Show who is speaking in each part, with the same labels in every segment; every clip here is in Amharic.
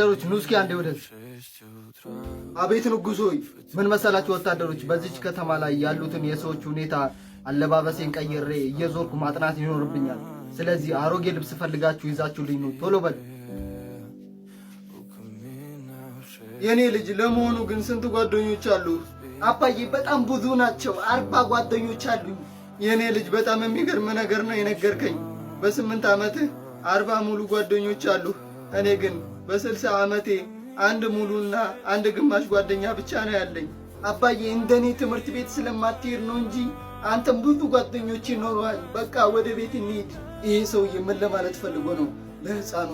Speaker 1: ወታደሮች ኑስኪ አንዴ ወደዚህ። አቤት ንጉሥ ሆይ። ምን መሰላችሁ ወታደሮች፣ በዚች ከተማ ላይ ያሉትን የሰዎች ሁኔታ አለባበሴን ቀይሬ እየዞርኩ ማጥናት ይኖርብኛል። ስለዚህ አሮጌ ልብስ ፈልጋችሁ ይዛችሁልኝ ነው። ቶሎ በል። የኔ ልጅ ለመሆኑ ግን ስንት ጓደኞች አሉ? አባዬ በጣም ብዙ ናቸው። 40 ጓደኞች አሉኝ። የኔ ልጅ በጣም የሚገርም ነገር ነው የነገርከኝ። በ8 ዓመትህ 40 ሙሉ ጓደኞች አሉ። እኔ ግን በ60 ዓመቴ አንድ ሙሉና አንድ ግማሽ ጓደኛ ብቻ ነው ያለኝ። አባዬ እንደኔ ትምህርት ቤት ስለማትሄድ ነው እንጂ አንተም ብዙ ጓደኞች ይኖረዋል። በቃ ወደ ቤት እንሂድ። ይሄ ሰውዬ ምን ለማለት ፈልጎ ነው ለሕፃኑ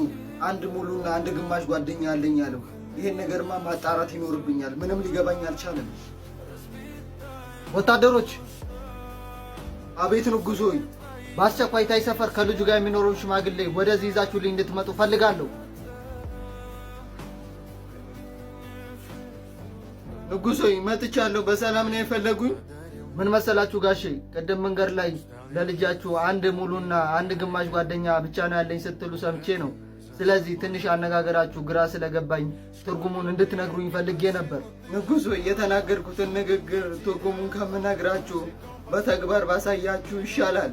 Speaker 1: አንድ ሙሉና አንድ ግማሽ ጓደኛ አለኝ ያለው? ይሄን ነገርማ ማጣራት ይኖርብኛል። ምንም ሊገባኝ አልቻለም። ወታደሮች። አቤት ንጉሥ ሆይ። በአስቸኳይ ታይ ሰፈር ከልጁ ጋር የሚኖረውን ሽማግሌ ወደዚህ ይዛችሁልኝ እንድትመጡ ፈልጋለሁ። ንጉሥ ሆይ መጥቻለሁ። በሰላም ነው የፈለጉኝ? ምን መሰላችሁ ጋሼ፣ ቅድም መንገድ ላይ ለልጃችሁ አንድ ሙሉና አንድ ግማሽ ጓደኛ ብቻ ነው ያለኝ ስትሉ ሰምቼ ነው። ስለዚህ ትንሽ አነጋገራችሁ ግራ ስለገባኝ ትርጉሙን እንድትነግሩኝ ፈልጌ ነበር። ንጉሥ ሆይ የተናገርኩትን ንግግር ትርጉሙን ከምነግራችሁ በተግባር ባሳያችሁ ይሻላል።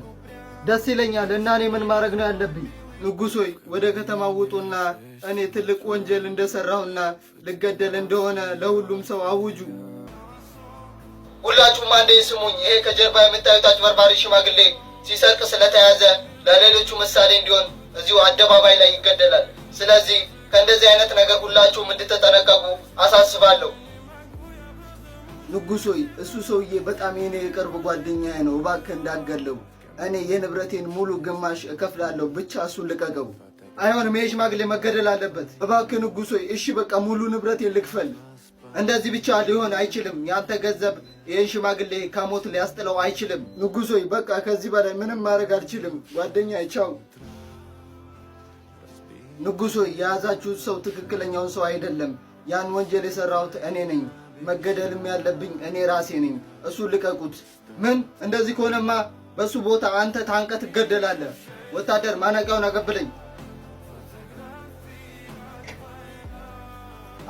Speaker 1: ደስ ይለኛል። እና እኔ ምን ማድረግ ነው ያለብኝ? ንጉሥ ሆይ ወደ ከተማው ውጡና እኔ ትልቅ ወንጀል እንደሰራሁና ልገደል እንደሆነ ለሁሉም ሰው አውጁ። ሁላችሁም አንዴ ስሙኝ። ይሄ ከጀርባ የምታዩት አጭበርባሪ ሽማግሌ ሲሰርቅ ስለተያዘ ለሌሎቹ ምሳሌ እንዲሆን እዚሁ አደባባይ ላይ ይገደላል። ስለዚህ ከእንደዚህ አይነት ነገር ሁላችሁም እንድትጠነቀቁ አሳስባለሁ። ንጉሥ ሆይ እሱ ሰውዬ በጣም የኔ የቅርብ ጓደኛዬ ነው። እባክህ እንዳትገለው። እኔ የንብረቴን ሙሉ ግማሽ እከፍላለሁ። ብቻ እሱን ልቀቀው። አይሆንም፣ ይሄ ሽማግሌ መገደል አለበት። እባክህ ንጉሥ ሆይ እሺ በቃ ሙሉ ንብረቴን ልክፈል። እንደዚህ ብቻ ሊሆን አይችልም። ያንተ ገንዘብ ይህን ሽማግሌ ከሞት ሊያስጥለው አይችልም። ንጉሥ ሆይ በቃ ከዚህ በላይ ምንም ማድረግ አልችልም። ጓደኛዬ ቻው። ንጉሥ ሆይ የያዛችሁት ሰው ትክክለኛውን ሰው አይደለም። ያን ወንጀል የሠራሁት እኔ ነኝ። መገደልም ያለብኝ እኔ ራሴ ነኝ። እሱን ልቀቁት። ምን? እንደዚህ ከሆነማ በሱ ቦታ አንተ ታንቀህ ትገደላለህ። ወታደር ማነቂያውን አቀብለኝ።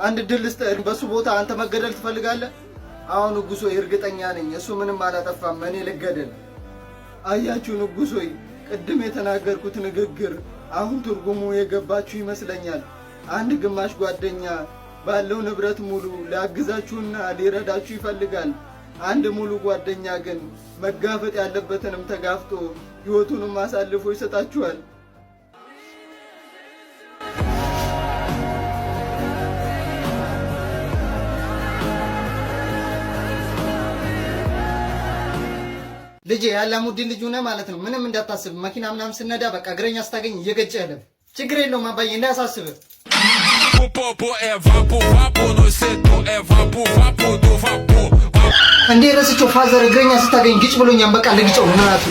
Speaker 1: አንድ ድል ልስጥህ። በሱ ቦታ አንተ መገደል ትፈልጋለህ? አሁን ንጉሥ ሆይ እርግጠኛ ነኝ እሱ ምንም አላጠፋም። እኔ ልገደል። አያችሁ ንጉሥ ሆይ ቅድም የተናገርኩት ንግግር አሁን ትርጉሙ የገባችሁ ይመስለኛል። አንድ ግማሽ ጓደኛ ባለው ንብረት ሙሉ ሊያግዛችሁና ሊረዳችሁ ይፈልጋል። አንድ ሙሉ ጓደኛ ግን መጋፈጥ ያለበትንም ተጋፍጦ ሕይወቱንም አሳልፎ ይሰጣችኋል። ልጄ ያላሙዲን ልጅ ሆነ ማለት ነው። ምንም እንዳታስብ። መኪና ምናምን ስነዳ በቃ እግረኛ ስታገኝ እየገጨ ያለ ችግር የለውም አባዬ እንዳያሳስብ። እንዴ ረስቸው ፋዘር እግረኛ ስታገኝ ግጭ ብሎኛል። በቃ ለግጨው እናቱ።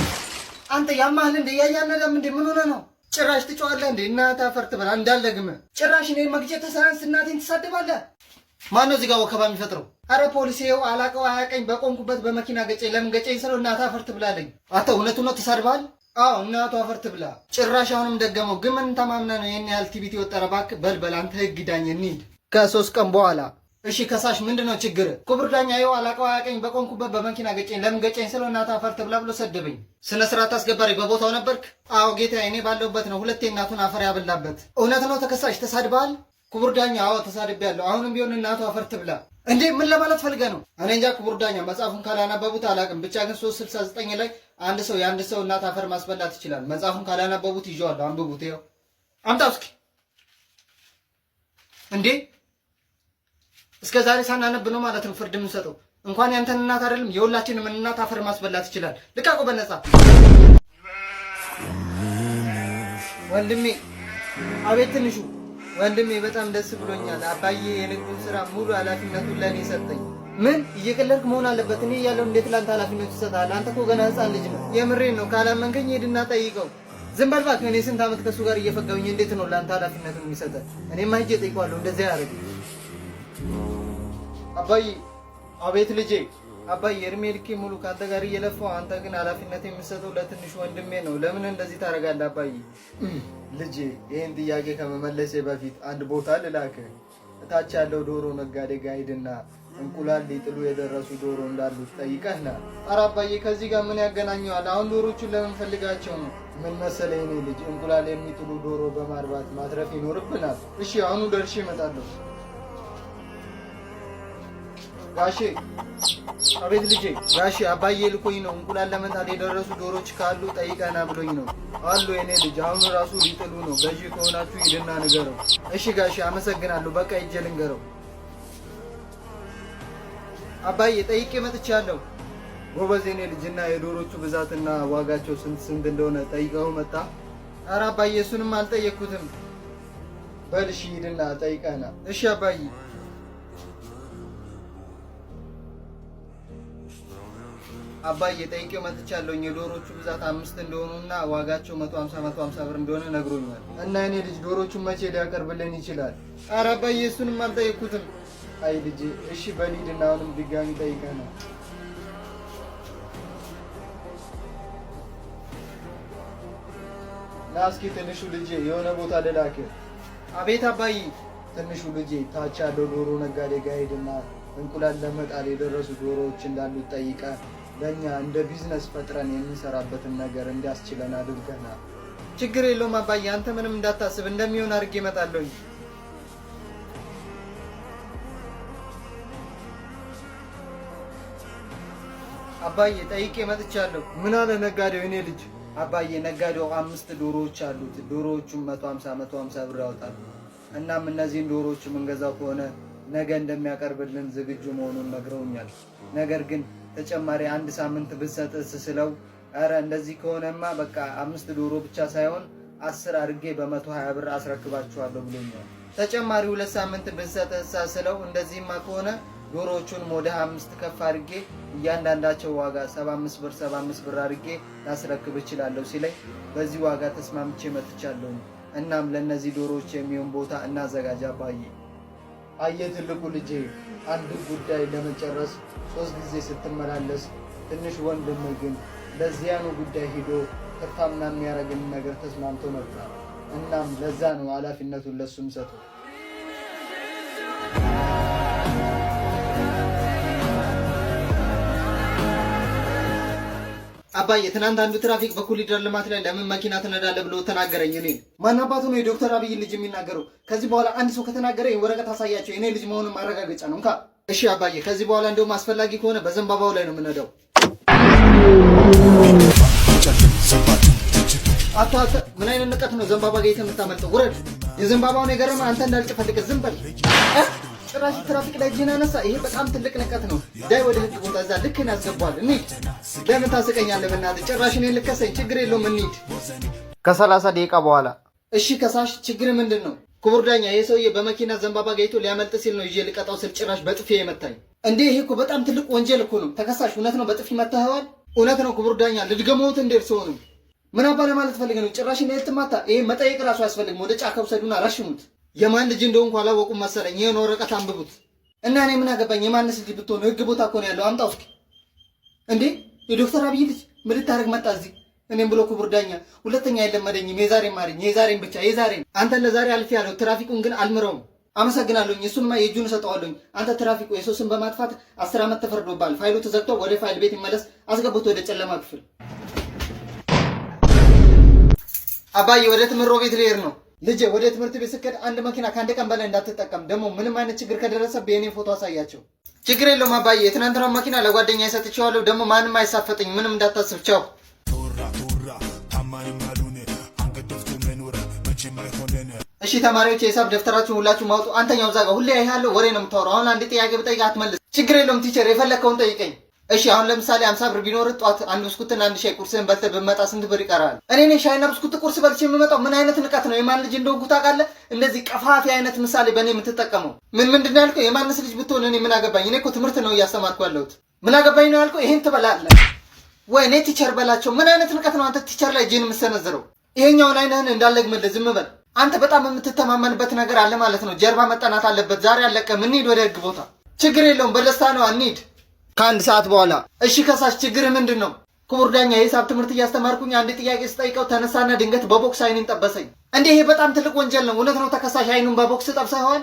Speaker 1: አንተ ያማህል እንዴ ያያነለም እንዴ ምን ሆነ ነው? ጭራሽ ትጮዋለህ እንዴ? እናትህ አፈር ትበላ እንዳልደግም። ጭራሽ እኔን መግጨት ተሰራን እናቴን ትሳደባለህ። ማነው እዚህ ጋር ወከባ የሚፈጥረው? አረ ፖሊስ ይኸው አላቀው አያቀኝ በቆምኩበት በመኪና ገጨኝ። ለምን ገጨኝ ስለው እናትህ አፈር ትብላ አለኝ። አንተ እውነቱን ነው ተሳድበሃል? አዎ እናቱ አፈር ትብላ። ጭራሽ አሁንም ደገመው። ግን ምን ተማምነህ ነው ይሄን ያህል ቲቪት የወጠረ? እባክህ በልበል አንተ ህግ ዳኝ እንሂድ። ከ3 ቀን በኋላ እሺ ከሳሽ ምንድነው ችግር? ክቡር ዳኛ ይኸው አላቀው አያቀኝ በቆምኩበት በመኪና ገጨኝ። ለምን ገጨኝ ስለው እናትህ አፈር ትብላ ብሎ ሰደበኝ። ስነ ስርዓት አስከባሪ በቦታው ነበርክ? አዎ ጌታዬ እኔ ባለሁበት ነው ሁለቴ እናቱን አፈር ያበላበት። እውነት ነው ተከሳሽ ተሳድበሃል? ክቡር ዳኛ አዎ ተሳድቤያለሁ። አሁንም ቢሆን እናቱ አፈር ትብላ። እንዴ ምን ለማለት ፈልገህ ነው? እኔ እንጃ ክቡር ዳኛ መጽሐፉን ካላነበቡት አላውቅም። ብቻ ግን 369 ላይ አንድ ሰው የአንድ ሰው እናት አፈር ማስበላት ይችላል። መጽሐፉን ካላነበቡት ይዤዋለሁ። አንብቡት። ይኸው አምጣው እስኪ። እንዴ እስከ ዛሬ ሳናነብ ነው ማለት ነው ፍርድ የምንሰጠው? እንኳን ያንተን እናት አይደለም የሁላችንም እናት አፈር ማስበላት ይችላል። ልቀቁ በነጻ። ወንድሜ አቤት ትንሹ ወንድሜ በጣም ደስ ብሎኛል። አባዬ የንግዱን ስራ ሙሉ ኃላፊነቱን ለኔ ሰጠኝ። ምን እየቀለድክ መሆን አለበት? እኔ እያለሁ እንዴት ላንተ ኃላፊነቱ ይሰጣል? አንተ እኮ ገና ህፃን ልጅ ነው። የምሬን ነው። ካላመንከኝ ሄድና ጠይቀው። ዝም በል እባክህ። እኔ ስንት ዓመት ከሱ ጋር እየፈጋሁኝ እንዴት ነው ላንተ ኃላፊነቱን የሚሰጠህ? እኔማ ሂጄ ጠይቀዋለሁ። እንደዚያ ያደርግ። አባዬ አቤት ልጄ አባዬ እድሜ ልኬ ሙሉ ካንተ ጋር እየለፋው አንተ ግን ኃላፊነት የምትሰጠው ለትንሽ ወንድሜ ነው። ለምን እንደዚህ ታደርጋለህ አባዬ? ልጄ ይሄን ጥያቄ ከመመለሴ በፊት አንድ ቦታ ልላክህ። እታች ያለው ዶሮ ነጋዴ ጋር ሂድና እንቁላል ሊጥሉ የደረሱ ዶሮ እንዳሉት ጠይቀህ ና። ኧረ አባዬ ከዚህ ጋር ምን ያገናኘዋል? አሁን ዶሮቹን ለምን ፈልጋቸው ነው? ምን መሰለህ የኔ ልጅ እንቁላል የሚጥሉ ዶሮ በማርባት ማትረፍ ይኖርብናል። እሺ አሁኑ ደርሼ እመጣለሁ። ጋሼ አቤት ልጄ። ጋሼ አባዬ ልኮኝ ነው እንቁላል ለመጣል የደረሱ ዶሮች ካሉ ጠይቀና ብሎኝ ነው። አሉ የኔ ልጅ አሁን ራሱ ሊጥሉ ነው። ገዢ ከሆናችሁ ሂድና ንገረው። እሺ ጋሼ አመሰግናለሁ። በቃ ሂጅ ልንገረው። አባዬ ጠይቄ መጥቻለሁ። ጎበዝ የኔ ልጅና የዶሮቹ ብዛትና ዋጋቸው ስንት እንደሆነ ጠይቀው መጣ? ኧረ አባዬ እሱንም አልጠየቅኩትም። በል እሺ ሂድና ጠይቀና። እሺ አባዬ። አባዬ ጠይቄው መጥቻለሁ። የዶሮቹ ብዛት 5 እንደሆኑና ዋጋቸው 150 ብር እንደሆነ ነግሮኛል። እና የኔ ልጅ ዶሮቹን መቼ ሊያቀርብልን ይችላል? ኧረ አባዬ እሱንም አልጠየቅኩትም። አይ ልጄ እሺ በል ሂድና አሁንም ድጋሚ ጠይቀና። ና እስኪ ትንሹ ልጄ የሆነ ቦታ ልላክህ። አቤት አባዬ። ትንሹ ልጄ ታች ያለው ዶሮ ነጋዴ ጋር ሂድና እንቁላል ለመጣል የደረሱ ዶሮዎች እንዳሉት ጠይቀህ ለእኛ እንደ ቢዝነስ ፈጥረን የምንሰራበትን ነገር እንዲያስችለን አድርገና። ችግር የለውም አባዬ አንተ ምንም እንዳታስብ እንደሚሆን አድርጌ እመጣለሁኝ። አባዬ ጠይቄ መጥቻለሁ። ምን አለ ነጋዴው? እኔ ልጅ አባዬ ነጋዴው 5 ዶሮዎች አሉት። ዶሮዎቹም 150 ብር ያወጣሉ። እናም እነዚህን ዶሮዎች የምንገዛው ከሆነ ነገ እንደሚያቀርብልን ዝግጁ መሆኑን ነግረውኛል። ነገር ግን ተጨማሪ 1 ሳምንት ብትሰጥስ ስለው ኧረ እንደዚህ ከሆነማ በቃ 5 ዶሮ ብቻ ሳይሆን 10 አድርጌ በ120 ብር አስረክባችኋለሁ ብሎኛል። ተጨማሪ 2 ሳምንት ብትሰጥስ ስለው እንደዚህማ ከሆነ ዶሮዎቹን ወደ 5 ከፍ አድርጌ እያንዳንዳቸው ዋጋ 75 ብር አድርጌ ላስረክብ እችላለሁ ሲለኝ በዚህ ዋጋ ተስማምቼ መጥቻለሁ። እናም ለነዚህ ዶሮዎች የሚሆን ቦታ እናዘጋጅ አባዬ። አየህ ትልቁ ልጄ አንድ ጉዳይ ለመጨረስ 3 ጊዜ ስትመላለስ ትንሽ ወንድም ግን ለዚያኑ ጉዳይ ሂዶ ትርፋማ የሚያደርግን ነገር ተስማምቶ መጣ። እናም ለዛ ነው ኃላፊነቱን ለሱም ሰጠው። አባዬ ትናንት አንዱ ትራፊክ በኮሪደር ልማት ላይ ለምን መኪና ትነዳለህ ብሎ ተናገረኝ። እኔ ማን አባቱ ነው የዶክተር አብይ ልጅ የሚናገረው? ከዚህ በኋላ አንድ ሰው ከተናገረ ወረቀት አሳያቸው የኔ ልጅ መሆኑን ማረጋገጫ ነው። እንካ እሺ አባዬ፣ ከዚህ በኋላ እንደውም አስፈላጊ ከሆነ በዘንባባው ላይ ነው የምነዳው። አቶ ምን አይነት ንቀት ነው ዘንባባ ጋር የምታመልጠው? ውረድ። የዘንባባውን የገረመ አንተ እንዳልጭፈልቅ ዝም በል። ጭራሽ ትራፊክ ላይ እጅህን አነሳ። ይሄ በጣም ትልቅ ንቀት ነው። ዳይ ወደ ህግ ቦታ እዛ ልክህን ያስገባዋል። እንሂድ። ለምን ታስቀኛለህ? በእናትህ ጭራሽ እኔን ልከሰኝ። ችግር የለውም እንሂድ። ከ30 ደቂቃ በኋላ እሺ ከሳሽ ችግር ምንድን ነው? ክቡር ዳኛ ይህ ሰውዬ በመኪና ዘንባባ ጋይቶ ሊያመልጥ ሲል ነው ይዤ ልቀጣው ስል ጭራሽ በጥፊ የመታኝ። እንዴ ይሄ እኮ በጣም ትልቅ ወንጀል እኮ ነው። ተከሳሽ እውነት ነው በጥፊ መታኸዋል? እውነት ነው ክቡር ዳኛ። ልድገመውት እንዴት ሰው ነው? ምን አባለ ማለት ፈልገ ነው? ጭራሽ እኔ ልትማታ? ይሄ መጠየቅ ራሱ አያስፈልግም። ወደ ጫካ ውሰዱና አራሽሙት። የማን ልጅ እንደሆንኩ አላወቁም መሰለኝ። ይሄን ወረቀት አንብቡት እና እኔ ምን አገባኝ? የማንስ ልጅ ብትሆን ህግ ቦታ እኮ ነው ያለው። አምጣው እስኪ። እንዴ የዶክተር አብይ ልጅ ምን ልታረግ መጣ እዚህ? እኔም ብሎ ክቡር ዳኛ ሁለተኛ አይለመደኝም። የዛሬ ማርኝ፣ የዛሬን ብቻ የዛሬን። አንተ ለዛሬ አልፌ ያለው ትራፊኩን ግን አልምረውም። አመሰግናለሁኝ። እሱንማ የእጁን እሰጠዋለሁኝ። አንተ ትራፊኩ የሰው ስም በማጥፋት 10 ዓመት ተፈርዶባል። ፋይሉ ተዘግቶ ወደ ፋይል ቤት ይመለስ። አስገብቶ ወደ ጨለማ ክፍል። አባዬ ወደ ትምህርት ቤት ልሄድ ነው። ልጄ ወደ ትምህርት ቤት ስከድ አንድ መኪና ከአንድ ቀን በላይ እንዳትጠቀም። ደግሞ ምንም አይነት ችግር ከደረሰብህ የኔን ፎቶ አሳያቸው። ችግር የለውም አባዬ። የትናንትናው መኪና ለጓደኛ ይሰጥቼዋለሁ። ደግሞ ማንም አይሳፈጠኝ። ምንም እንዳታስብ። ቻው። እሺ ተማሪዎች የሂሳብ ደፍተራችሁን ሁላችሁ ማውጡ። አንተኛው እዛ ጋር ሁሌ ያያለሁ ወሬ ነው የምታወራው። አሁን አንድ ጥያቄ ብጠይቅህ አትመልስ። ችግር የለውም ቲቸር፣ የፈለግከውን ጠይቀኝ። እሺ አሁን ለምሳሌ 50 ብር ቢኖር ጧት አንድ ብስኩትና አንድ ሻይ ቁርስን በልተህ ብትመጣ ስንት ብር ይቀራል? እኔ ነኝ ሻይና ብስኩት ቁርስ በልቼ የምመጣው? ምን አይነት ንቀት ነው? የማን ልጅ እንደሆንኩ ታውቃለህ? እንደዚህ ቀፋፊ አይነት ምሳሌ በእኔ የምትጠቀመው ምንድን ነው ያልከው? የማንስ ልጅ ብትሆን እኔ ምን አገባኝ? እኔ እኮ ትምህርት ነው እያስተማርኩ ያለሁት። ምን አገባኝ ነው ያልከው? ይሄን ትበላለህ ወይ? እኔ ቲቸር በላቸው። ምን አይነት ንቀት ነው አንተ ቲቸር ላይ እጅህን የምትሰነዝረው? ይሄኛውን አይነህን እንዳለግምልህ ዝም በል። አንተ በጣም የምትተማመንበት ነገር አለ ማለት ነው። ጀርባ መጠናት አለበት። ዛሬ አለቀ። እንሂድ ወደ ህግ ቦታ። ችግር የለውም በደስታ ነው እንሂድ። ከአንድ ሰዓት በኋላ። እሺ ከሳሽ ችግር ምንድን ነው? ክቡር ዳኛ የሂሳብ ትምህርት እያስተማርኩኝ አንድ ጥያቄ ስጠይቀው ተነሳና ድንገት በቦክስ አይኑን ጠበሰኝ። እንዴ ይሄ በጣም ትልቅ ወንጀል ነው። እውነት ነው ተከሳሽ አይኑን በቦክስ ጠብሰኸዋል?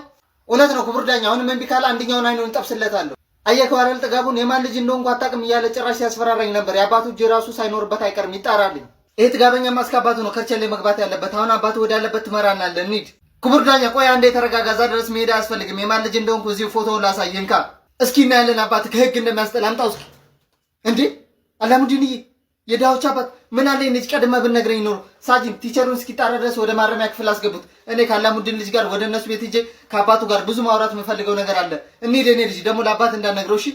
Speaker 1: እውነት ነው ክቡር ዳኛ። አሁንም እምቢ ካለ አንደኛውን አይኑን እንጠብስለታለሁ። አየከው አይደል ጥጋቡን የማን ልጅ እንደሆንኩ አታውቅም እያለ ጭራሽ ሲያስፈራራኝ ነበር። የአባቱ እጅ ራሱ ሳይኖርበት አይቀርም ይጣራልኝ። ይሄ ጥጋበኛ ማስካባቱ ነው ከርቸሌ መግባት ያለበት። አሁን አባቱ ወዳለበት ትመራናለህ። እንሂድ። ክቡር ዳኛ ቆይ አንዴ የተረጋጋ። እዛ ድረስ መሄድ አያስፈልግም። የማን ልጅ እንደሆንኩ እዚሁ ፎቶውን ላሳየህ። እንካ እስኪ እናያለን። አባት ከህግ እንደሚያስጠላ አምጣው እስኪ። እንዴ አላሙዲንዬ የዳዎች አባት ምን አለ ልጅ ቀድመ ብነግረኝ ኖሮ። ሳጅን ቲቸሩን እስኪጣራ ድረስ ወደ ማረሚያ ክፍል አስገቡት። እኔ ካላሙዲን ልጅ ጋር ወደ እነሱ ቤት ሄጄ ከአባቱ ጋር ብዙ ማውራት የምፈልገው ነገር አለ። እንሂድ። እኔ ልጅ ደግሞ ለአባት እንዳነግረው እሺ።